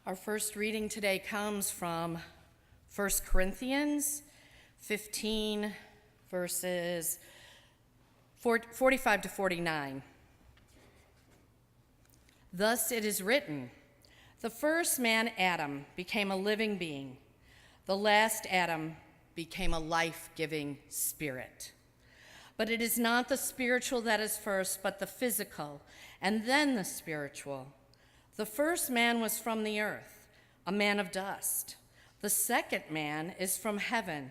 Our first reading today comes from 1 Corinthians 15, verses 45 to 49. Thus it is written, the first man, Adam, became a living being. The last Adam became a life-giving spirit. But it is not the spiritual that is first, but the physical, and then the spiritual. The first man was from the earth, a man of dust. The second man is from heaven.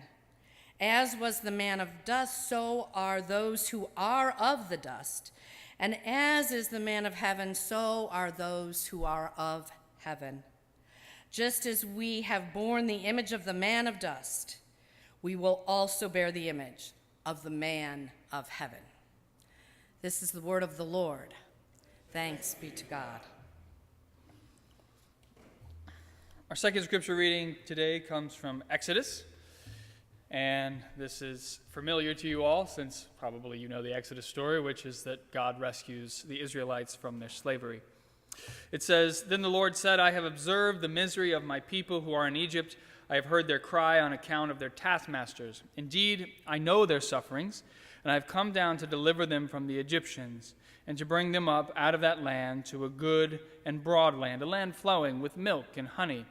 As was the man of dust, so are those who are of the dust. And as is the man of heaven, so are those who are of heaven. Just as we have borne the image of the man of dust, we will also bear the image of the man of heaven. This is the word of the Lord. Thanks be to God. Our second scripture reading today comes from Exodus, and this is familiar to you all since probably you know the Exodus story, which is that God rescues the Israelites from their slavery. It says, Then the Lord said, I have observed the misery of my people who are in Egypt. I have heard their cry on account of their taskmasters. Indeed, I know their sufferings, and I have come down to deliver them from the Egyptians, and to bring them up out of that land to a good and broad land, a land flowing with milk and honey,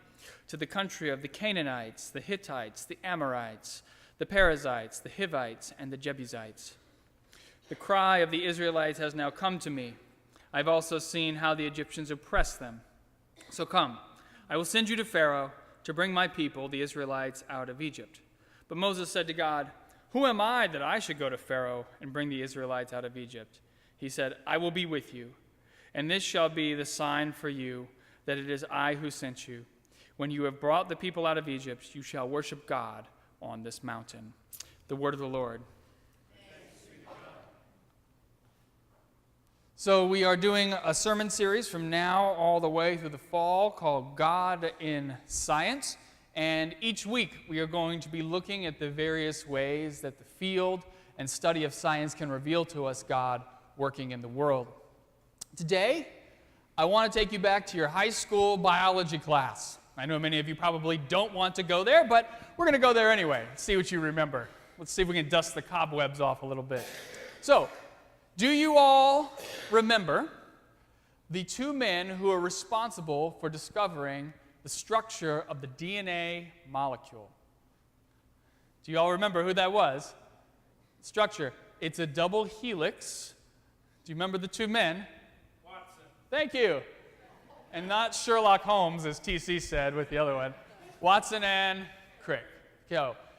to the country of the Canaanites, the Hittites, the Amorites, the Perizzites, the Hivites, and the Jebusites. The cry of the Israelites has now come to me. I have also seen how the Egyptians oppress them. So come, I will send you to Pharaoh to bring my people, the Israelites, out of Egypt. But Moses said to God, Who am I that I should go to Pharaoh and bring the Israelites out of Egypt? He said, I will be with you, and this shall be the sign for you that it is I who sent you. When you have brought the people out of Egypt, you shall worship God on this mountain. The word of the Lord. So we are doing a sermon series from now all the way through the fall called God in Science. And each week we are going to be looking at the various ways that the field and study of science can reveal to us God working in the world. Today, I want to take you back to your high school biology class. I know many of you probably don't want to go there, but we're going to go there anyway. See what you remember. Let's see if we can dust the cobwebs off a little bit. So, do you all remember the two men who are responsible for discovering the structure of the DNA molecule? Do you all remember who that was? Structure. It's a double helix. Do you remember the two men? Watson. Thank you. And not Sherlock Holmes, as TC said with the other one. Watson and Crick.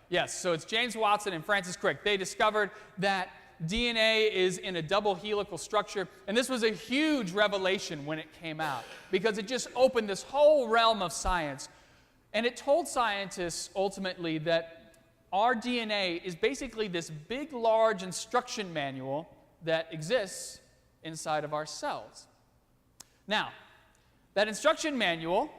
Yes, so it's James Watson and Francis Crick. They discovered that DNA is in a double helical structure, and this was a huge revelation when it came out because it just opened this whole realm of science. And it told scientists ultimately that our DNA is basically this big, large instruction manual that exists inside of our cells. Now, that instruction manual,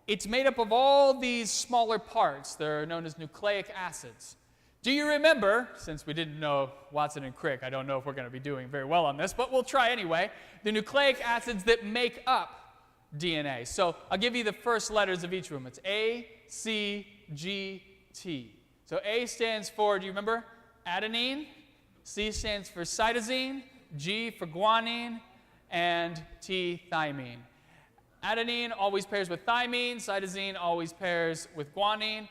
it's made up of all these smaller parts. They're known as nucleic acids. Do you remember, since we didn't know Watson and Crick, I don't know if we're going to be doing very well on this, but we'll try anyway, the nucleic acids that make up DNA. So I'll give you the first letters of each of them. It's A, C, G, T. So A stands for, do you remember? Adenine. C stands for cytosine, G for guanine, and T, thymine. Adenine always pairs with thymine. Cytosine always pairs with guanine.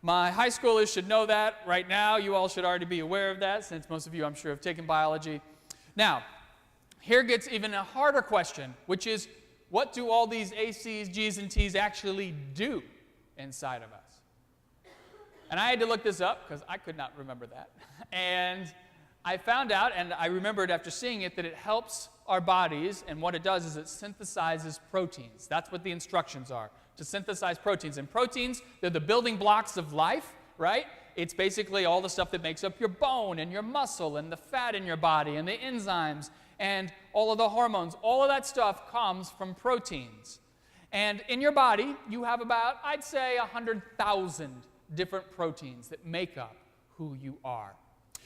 My high schoolers should know that right now. You all should already be aware of that, since most of you, I'm sure, have taken biology. Now, here gets even a harder question, which is, what do all these ACs, Gs, and Ts actually do inside of us? And I had to look this up, because I could not remember that. And I found out, and I remembered after seeing it, that it helps our bodies, and what it does is it synthesizes proteins. That's what the instructions are, to synthesize proteins. And proteins, they're the building blocks of life, right? It's basically all the stuff that makes up your bone and your muscle and the fat in your body and the enzymes and all of the hormones. All of that stuff comes from proteins. And in your body, you have about, I'd say, 100,000 different proteins that make up who you are.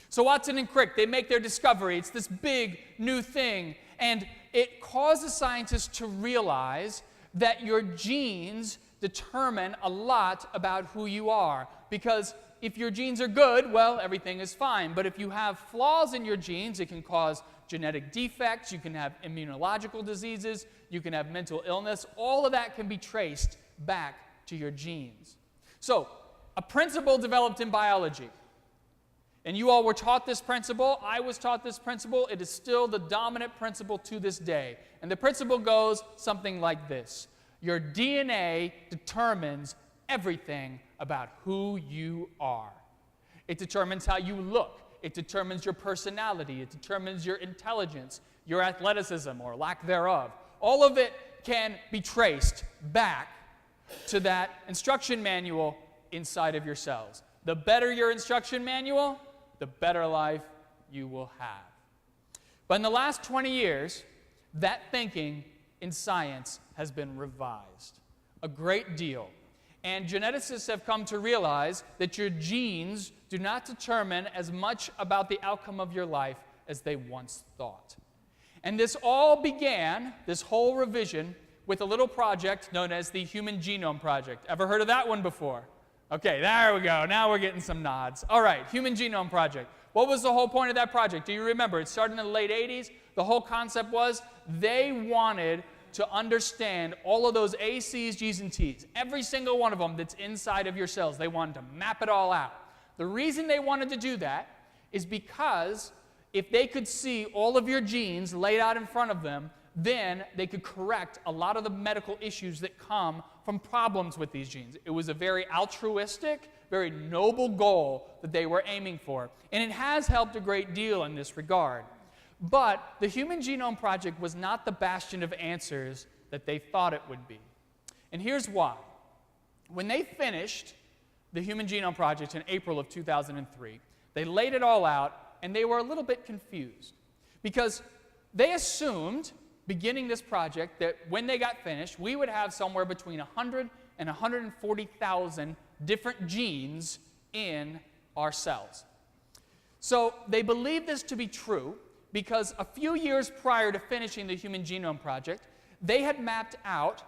So Watson and Crick, they make their discovery. It's this big new thing, and it causes scientists to realize that your genes determine a lot about who you are. Because if your genes are good, well, everything is fine. But if you have flaws in your genes, it can cause genetic defects, you can have immunological diseases, you can have mental illness. All of that can be traced back to your genes. So, a principle developed in biology. And you all were taught this principle. I was taught this principle. It is still the dominant principle to this day. And the principle goes something like this. Your DNA determines everything about who you are. It determines how you look. It determines your personality. It determines your intelligence, your athleticism or lack thereof. All of it can be traced back to that instruction manual inside of your cells. The better your instruction manual, the better life you will have. But in the last 20 years, that thinking in science has been revised a great deal. And geneticists have come to realize that your genes do not determine as much about the outcome of your life as they once thought. And this all began, this whole revision, with a little project known as the Human Genome Project. Ever heard of that one before? Okay, there we go. Now we're getting some nods. All right, Human Genome Project. What was the whole point of that project? Do you remember? It started in the late 80s. The whole concept was they wanted to understand all of those A, C's, G's, and T's. Every single one of them that's inside of your cells. They wanted to map it all out. The reason they wanted to do that is because if they could see all of your genes laid out in front of them, then they could correct a lot of the medical issues that come from problems with these genes. It was a very altruistic, very noble goal that they were aiming for. And it has helped a great deal in this regard. But the Human Genome Project was not the bastion of answers that they thought it would be. And here's why. When they finished the Human Genome Project in April of 2003, they laid it all out, and they were a little bit confused. Because they assumed, beginning this project, that when they got finished, we would have somewhere between 100 and 140,000 different genes in our cells. So they believed this to be true because a few years prior to finishing the Human Genome Project, they had mapped out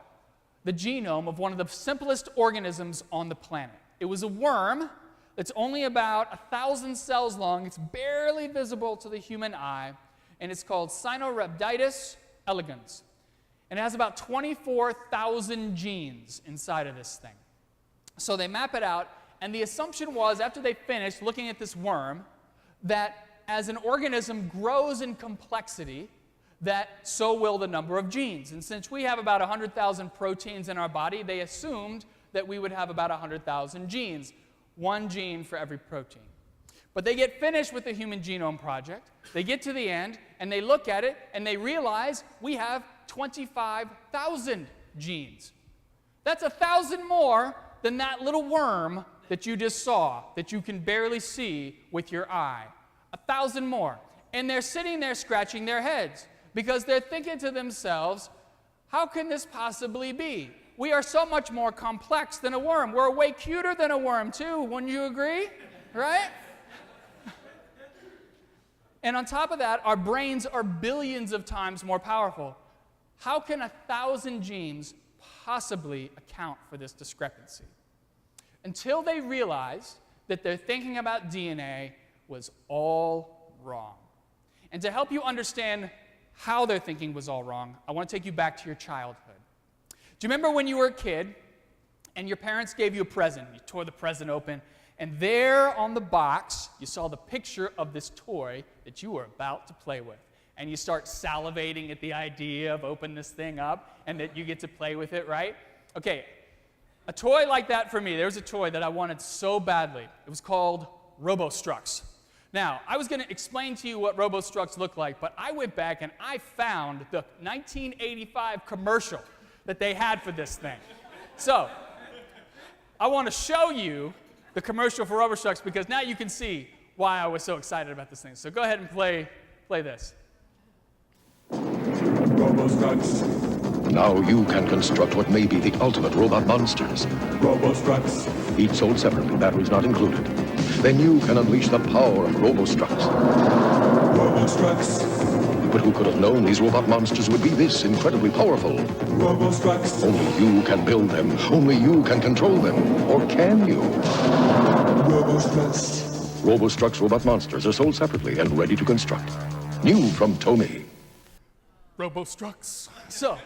the genome of one of the simplest organisms on the planet. It was a worm that's only about 1,000 cells long. It's barely visible to the human eye, and it's called Sinorhabditis elegans. And it has about 24,000 genes inside of this thing. So they map it out, and the assumption was, after they finished looking at this worm, that as an organism grows in complexity, that so will the number of genes. And since we have about 100,000 proteins in our body, they assumed that we would have about 100,000 genes, one gene for every protein. But they get finished with the Human Genome Project, they get to the end, and they look at it, and they realize we have 25,000 genes. That's 1,000 more than that little worm that you just saw, that you can barely see with your eye. 1,000 more. And they're sitting there scratching their heads because they're thinking to themselves, how can this possibly be? We are so much more complex than a worm. We're way cuter than a worm too, wouldn't you agree? Right? And on top of that, our brains are billions of times more powerful. How can 1,000 genes possibly account for this discrepancy? Until they realized that their thinking about DNA was all wrong. And to help you understand how their thinking was all wrong, I want to take you back to your childhood. Do you remember when you were a kid and your parents gave you a present? You tore the present open, and there on the box, you saw the picture of this toy that you were about to play with. And you start salivating at the idea of opening this thing up and that you get to play with it, right? Okay, a toy like that for me, there was a toy that I wanted so badly. It was called RoboStrucks. Now, I was going to explain to you what RoboStrucks look like, but I went back and I found the 1985 commercial that they had for this thing. So, I want to show you the commercial for RoboStrucks because now you can see why I was so excited about this thing. So go ahead and play this. RoboStrucks. Now you can construct what may be the ultimate robot monsters. RoboStrucks. Each sold separately, batteries not included. Then you can unleash the power of RoboStrucks. RoboStrucks. But who could have known these robot monsters would be this incredibly powerful? Robostrucks. Only you can build them. Only you can control them. Or can you? Robostrucks. Robostrucks robot monsters are sold separately and ready to construct. New from Tomy. Robostrucks. So,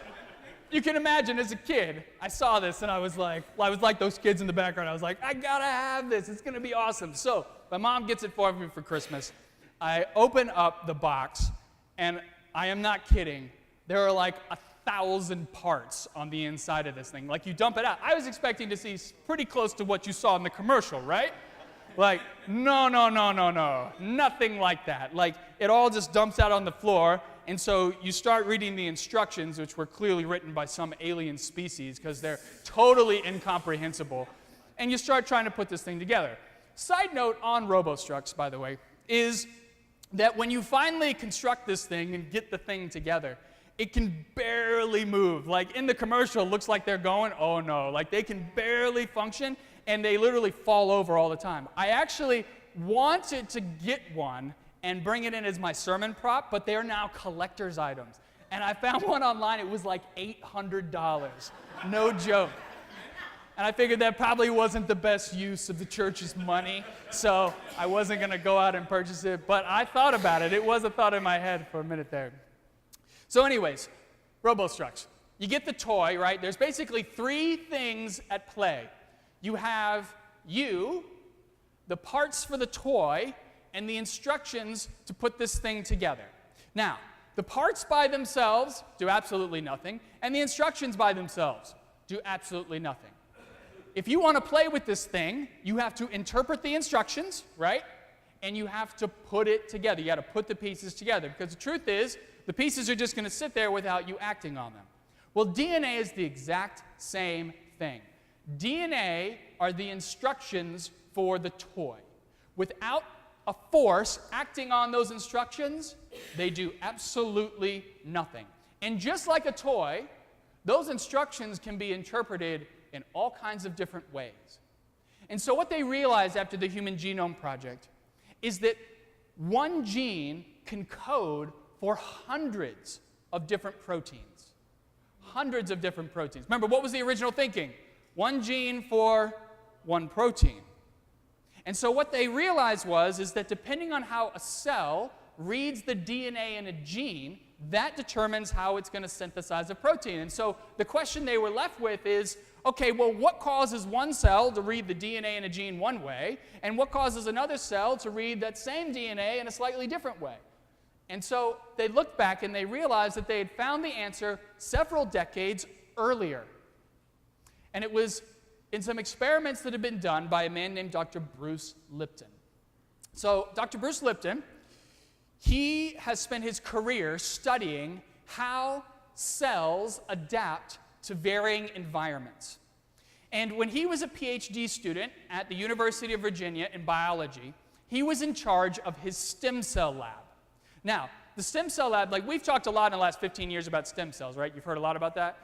you can imagine as a kid, I saw this and I was like those kids in the background. I was like, I gotta have this. It's gonna be awesome. So, my mom gets it for me for Christmas. I open up the box, and I am not kidding. There are like 1,000 parts on the inside of this thing. Like, you dump it out. I was expecting to see pretty close to what you saw in the commercial, right? Like, no. Nothing like that. Like, it all just dumps out on the floor, and so you start reading the instructions, which were clearly written by some alien species because they're totally incomprehensible, and you start trying to put this thing together. Side note on Robostrucks, by the way, is that when you finally construct this thing and get the thing together, it can barely move. Like, in the commercial, it looks like they're going, oh no. Like, they can barely function, and they literally fall over all the time. I actually wanted to get one and bring it in as my sermon prop, but they are now collector's items. And I found one online. It was like $800. No joke. And I figured that probably wasn't the best use of the church's money, so I wasn't going to go out and purchase it. But I thought about it. It was a thought in my head for a minute there. So anyways, Robostrucks. You get the toy, right? There's basically 3 things at play. You have you, the parts for the toy, and the instructions to put this thing together. Now, the parts by themselves do absolutely nothing, and the instructions by themselves do absolutely nothing. If you want to play with this thing, you have to interpret the instructions, right? And you have to put it together. You got to put the pieces together, because the truth is, the pieces are just going to sit there without you acting on them. Well, DNA is the exact same thing. DNA are the instructions for the toy. Without a force acting on those instructions, they do absolutely nothing. And just like a toy, those instructions can be interpreted in all kinds of different ways. And so what they realized after the Human Genome Project is that one gene can code for hundreds of different proteins. Hundreds of different proteins. Remember, what was the original thinking? One gene for one protein. And so what they realized is that depending on how a cell reads the DNA in a gene, that determines how it's going to synthesize a protein. And so the question they were left with is, okay, well, what causes one cell to read the DNA in a gene one way, and what causes another cell to read that same DNA in a slightly different way? And so they looked back and they realized that they had found the answer several decades earlier. And it was in some experiments that had been done by a man named Dr. Bruce Lipton. So Dr. Bruce Lipton, he has spent his career studying how cells adapt to varying environments. And when he was a PhD student at the University of Virginia in biology, he was in charge of his stem cell lab. Now, the stem cell lab, like we've talked a lot in the last 15 years about stem cells, right? You've heard a lot about that.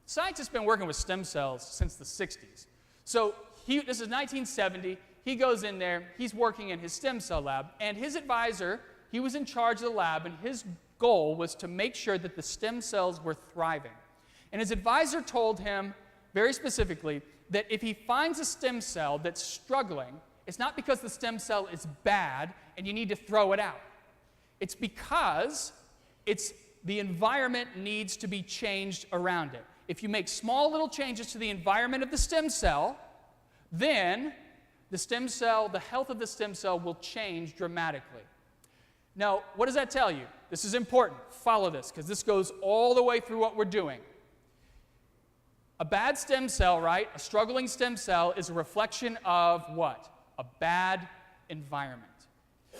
Science has been working with stem cells since the 60s. So this is 1970. He goes in there. He's working in his stem cell lab. And his advisor, he was in charge of the lab, and his goal was to make sure that the stem cells were thriving. And his advisor told him very specifically that if he finds a stem cell that's struggling, it's not because the stem cell is bad and you need to throw it out. It's because the environment needs to be changed around it. If you make small little changes to the environment of the stem cell, then the health of the stem cell will change dramatically. Now, what does that tell you? This is important. Follow this, because this goes all the way through what we're doing. A bad stem cell, right? A struggling stem cell is a reflection of what? A bad environment.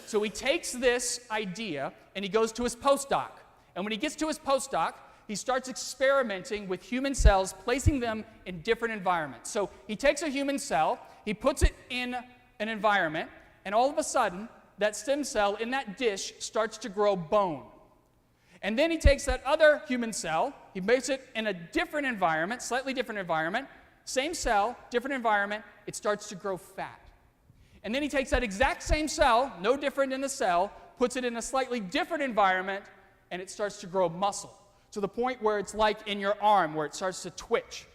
So he takes this idea and he goes to his postdoc. And when he gets to his postdoc, he starts experimenting with human cells, placing them in different environments. So he takes a human cell, he puts it in an environment, and all of a sudden, that stem cell in that dish starts to grow bone. And then he takes that other human cell, he makes it in a different environment, slightly different environment, same cell, different environment, it starts to grow fat. And then he takes that exact same cell, no different in the cell, puts it in a slightly different environment, and it starts to grow muscle to the point where it's like in your arm where it starts to twitch.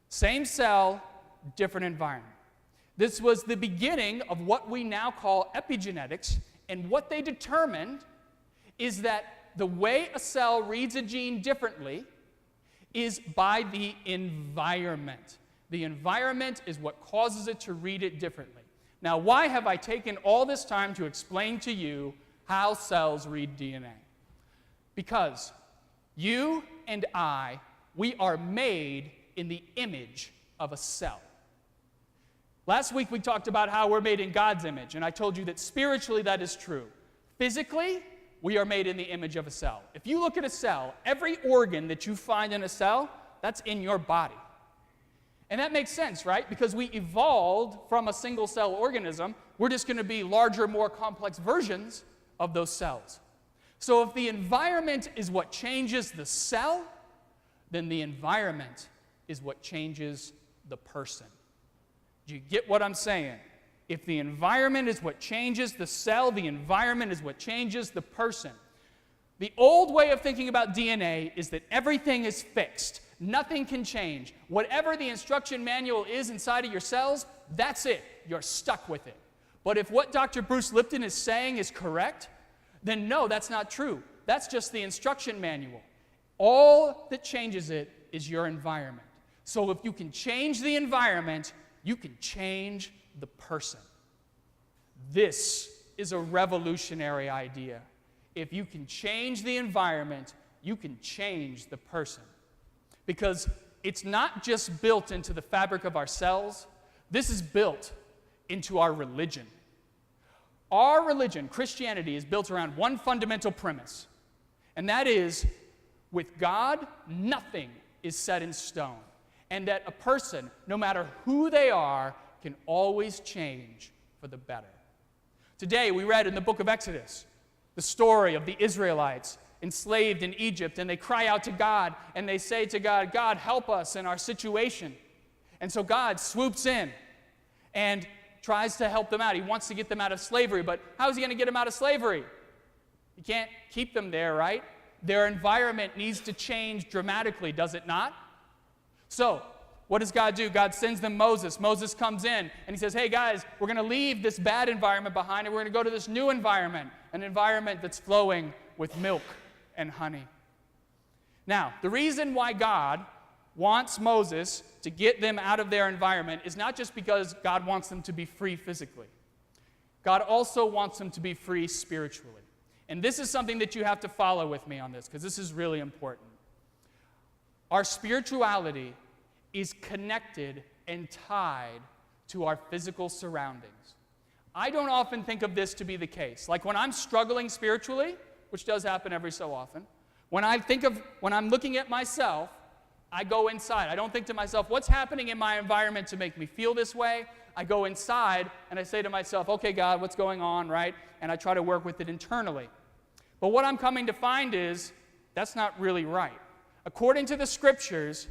Same cell, different environment. This was the beginning of what we now call epigenetics, and what they determined is that the way a cell reads a gene differently is by the environment. The environment is what causes it to read it differently. Now, why have I taken all this time to explain to you how cells read DNA? Because you and I, we are made in the image of a cell. Last week we talked about how we're made in God's image, and I told you that spiritually that is true. Physically, we are made in the image of a cell. If you look at a cell, every organ that you find in a cell, that's in your body. And that makes sense, right? Because we evolved from a single-cell organism. We're just going to be larger, more complex versions of those cells. So if the environment is what changes the cell, then the environment is what changes the person. Do you get what I'm saying? If the environment is what changes the cell, the environment is what changes the person. The old way of thinking about DNA is that everything is fixed. Nothing can change. Whatever the instruction manual is inside of your cells, that's it. You're stuck with it. But if what Dr. Bruce Lipton is saying is correct, then no, that's not true. That's just the instruction manual. All that changes it is your environment. So if you can change the environment, you can change the person. This is a revolutionary idea. If you can change the environment, you can change the person. Because it's not just built into the fabric of our cells, this is built into our religion. Our religion, Christianity, is built around one fundamental premise, and that is, with God, nothing is set in stone, and that a person, no matter who they are, can always change for the better. Today, we read in the book of Exodus the story of the Israelites enslaved in Egypt, and they cry out to God, and they say to God, God, help us in our situation. And so God swoops in and tries to help them out. He wants to get them out of slavery, but how is he going to get them out of slavery? He can't keep them there, right? Their environment needs to change dramatically, does it not? So, what does God do? God sends them Moses. Moses comes in, and he says, hey guys, we're going to leave this bad environment behind, and we're going to go to this new environment, an environment that's flowing with milk and honey. Now, the reason why God wants Moses to get them out of their environment is not just because God wants them to be free physically. God also wants them to be free spiritually. And this is something that you have to follow with me on this, because this is really important. Our spirituality is connected and tied to our physical surroundings. I don't often think of this to be the case. Like when I'm struggling spiritually, which does happen every so often, when I'm looking at myself, I go inside. I don't think to myself, what's happening in my environment to make me feel this way? I go inside and I say to myself, okay, God, what's going on, right? And I try to work with it internally. But what I'm coming to find is that's not really right. According to the scriptures,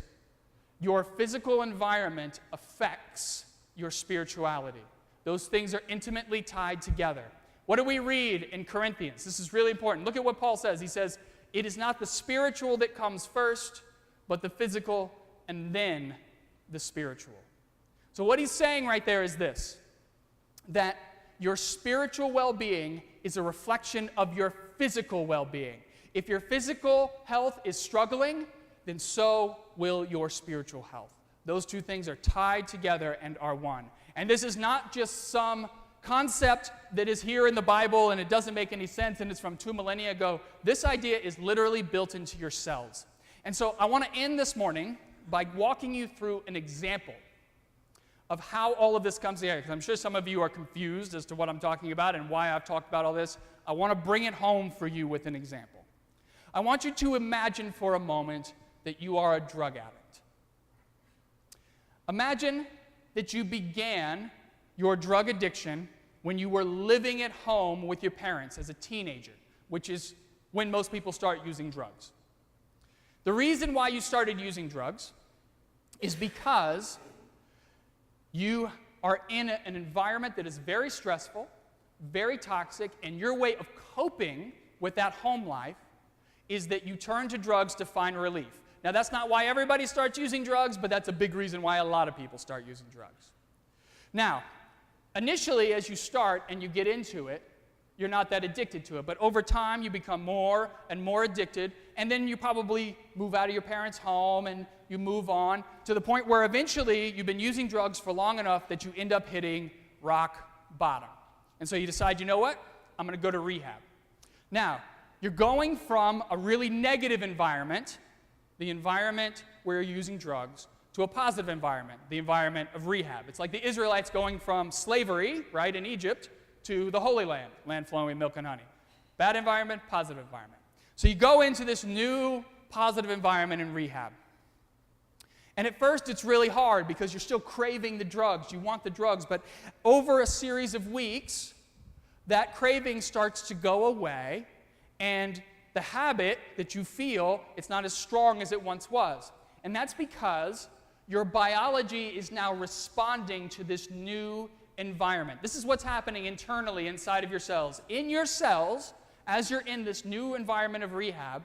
your physical environment affects your spirituality. Those things are intimately tied together. What do we read in Corinthians? This is really important. Look at what Paul says. He says, it is not the spiritual that comes first, but the physical, and then the spiritual. So what he's saying right there is this, that your spiritual well-being is a reflection of your physical well-being. If your physical health is struggling, then so will your spiritual health. Those two things are tied together and are one. And this is not just some concept that is here in the Bible and it doesn't make any sense and it's from 2 millennia ago. This idea is literally built into your cells. And so I want to end this morning by walking you through an example of how all of this comes together, because I'm sure some of you are confused as to what I'm talking about and why I've talked about all this. I want to bring it home for you with an example. I want you to imagine for a moment that you are a drug addict. Imagine that you began your drug addiction when you were living at home with your parents as a teenager, which is when most people start using drugs. The reason why you started using drugs is because you are in an environment that is very stressful, very toxic, and your way of coping with that home life is that you turn to drugs to find relief. Now, that's not why everybody starts using drugs, but that's a big reason why a lot of people start using drugs. Now, initially, as you start and you get into it, you're not that addicted to it. But over time, you become more and more addicted, and then you probably move out of your parents' home and you move on to the point where eventually you've been using drugs for long enough that you end up hitting rock bottom. And so you decide, you know what? I'm going to go to rehab. Now, you're going from a really negative environment, the environment where you're using drugs, to a positive environment, the environment of rehab. It's like the Israelites going from slavery, right, in Egypt, to the Holy Land, land flowing with milk and honey. Bad environment, positive environment. So you go into this new positive environment in rehab. And at first it's really hard because you're still craving the drugs. You want the drugs, but over a series of weeks, that craving starts to go away, and the habit that you feel, it's not as strong as it once was. And that's because your biology is now responding to this new environment. This is what's happening internally inside of your cells. In your cells, as you're in this new environment of rehab,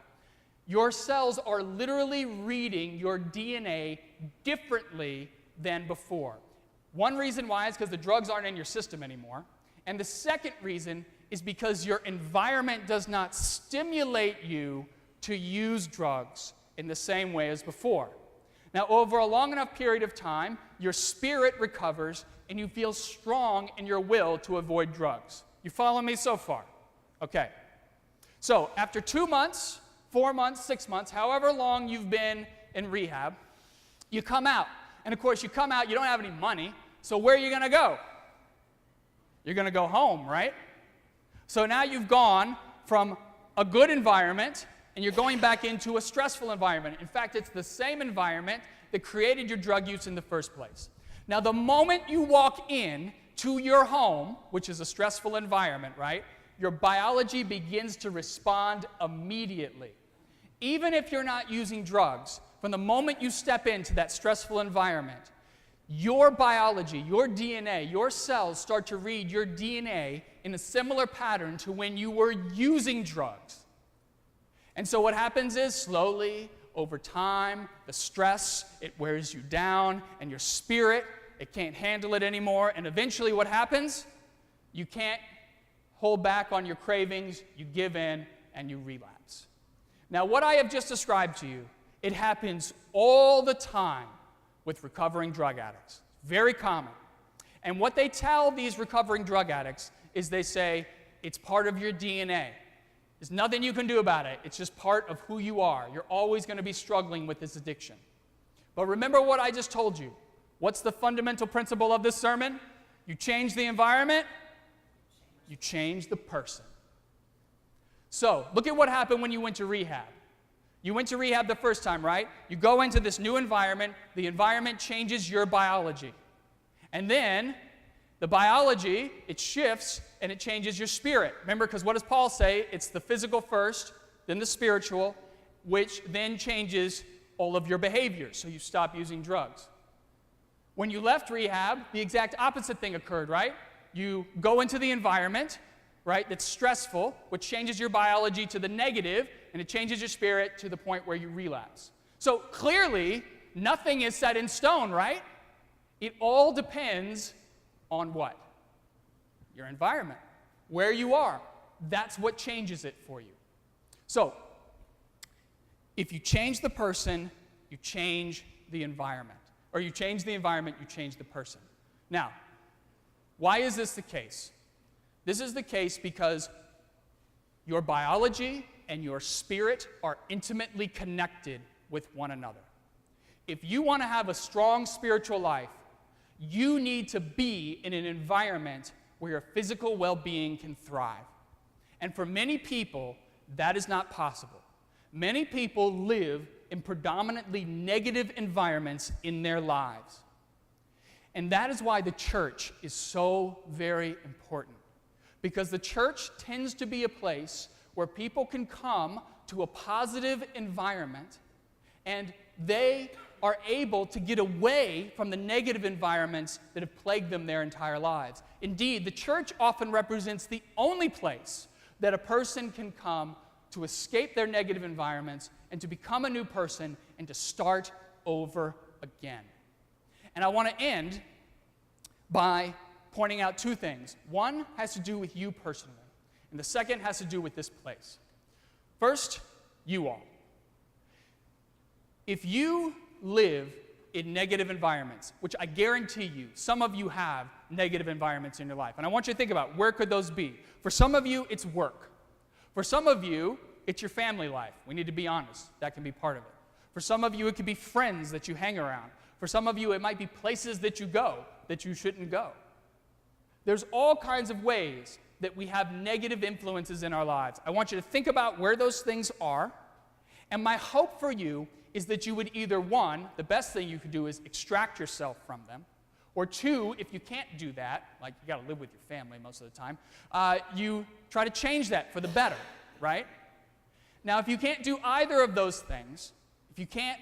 your cells are literally reading your DNA differently than before. One reason why is because the drugs aren't in your system anymore. And the second reason is because your environment does not stimulate you to use drugs in the same way as before. Now, over a long enough period of time, your spirit recovers and you feel strong in your will to avoid drugs. You follow me so far? Okay. So, after 2 months, 4 months, 6 months, however long you've been in rehab, you come out. And of course, you come out, you don't have any money, so where are you going to go? You're going to go home, right? So now you've gone from a good environment and you're going back into a stressful environment. In fact, it's the same environment that created your drug use in the first place. Now, the moment you walk in to your home, which is a stressful environment, right, your biology begins to respond immediately. Even if you're not using drugs, from the moment you step into that stressful environment, your biology, your DNA, your cells start to read your DNA in a similar pattern to when you were using drugs. And so what happens is, slowly, over time, the stress, it wears you down, and your spirit, it can't handle it anymore, and eventually what happens? You can't hold back on your cravings, you give in, and you relapse. Now, what I have just described to you, it happens all the time with recovering drug addicts. Very common. And what they tell these recovering drug addicts is they say, it's part of your DNA. There's nothing you can do about it. It's just part of who you are. You're always going to be struggling with this addiction. But remember what I just told you. What's the fundamental principle of this sermon? You change the environment, you change the person. So, look at what happened when you went to rehab. You went to rehab the first time, right? You go into this new environment. The environment changes your biology. And then the biology, it shifts and it changes your spirit. Remember, because what does Paul say? It's the physical first, then the spiritual, which then changes all of your behaviors. So you stop using drugs. When you left rehab, the exact opposite thing occurred, right? You go into the environment, right, that's stressful, which changes your biology to the negative, and it changes your spirit to the point where you relapse. So clearly, nothing is set in stone, right? It all depends on what? Your environment, where you are. That's what changes it for you. So, if you change the person, you change the environment. Or you change the environment, you change the person. Now, why is this the case? This is the case because your biology and your spirit are intimately connected with one another. If you want to have a strong spiritual life, you need to be in an environment where your physical well-being can thrive. And for many people, that is not possible. Many people live in predominantly negative environments in their lives. And that is why the church is so very important. Because the church tends to be a place where people can come to a positive environment and they are able to get away from the negative environments that have plagued them their entire lives. Indeed, the church often represents the only place that a person can come to escape their negative environments and to become a new person and to start over again. And I want to end by pointing out two things. One has to do with you personally, and the second has to do with this place. First, you all. If you live in negative environments, which I guarantee you, some of you have negative environments in your life. And I want you to think about, where could those be? For some of you, it's work. For some of you, it's your family life. We need to be honest. That can be part of it. For some of you, it could be friends that you hang around. For some of you, it might be places that you go that you shouldn't go. There's all kinds of ways that we have negative influences in our lives. I want you to think about where those things are. And my hope for you is that you would either, one, the best thing you could do is extract yourself from them, or two, if you can't do that, like you got to live with your family most of the time, you try to change that for the better, right? Now, if you can't do either of those things, if you can't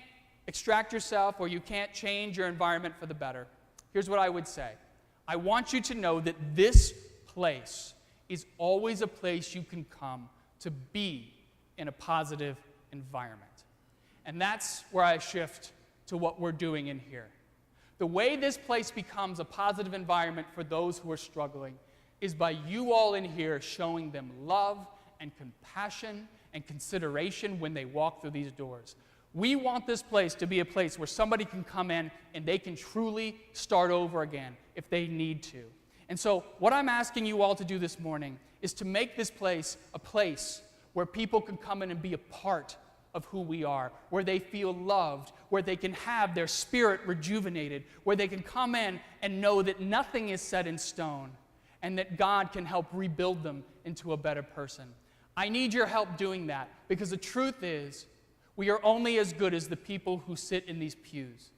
extract yourself or you can't change your environment for the better, here's what I would say. I want you to know that this place is always a place you can come to be in a positive environment. And that's where I shift to what we're doing in here. The way this place becomes a positive environment for those who are struggling is by you all in here showing them love and compassion and consideration when they walk through these doors. We want this place to be a place where somebody can come in and they can truly start over again if they need to. And so what I'm asking you all to do this morning is to make this place a place where people can come in and be a part of who we are, where they feel loved, where they can have their spirit rejuvenated, where they can come in and know that nothing is set in stone and that God can help rebuild them into a better person. I need your help doing that, because the truth is we are only as good as the people who sit in these pews.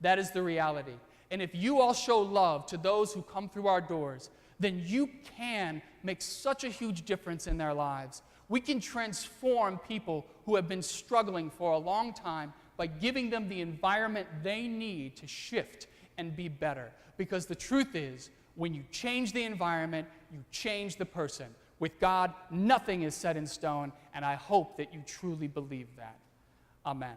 That is the reality. And if you all show love to those who come through our doors, then you can make such a huge difference in their lives. We can transform people who have been struggling for a long time by giving them the environment they need to shift and be better. Because the truth is, when you change the environment, you change the person. With God, nothing is set in stone, and I hope that you truly believe that. Amen.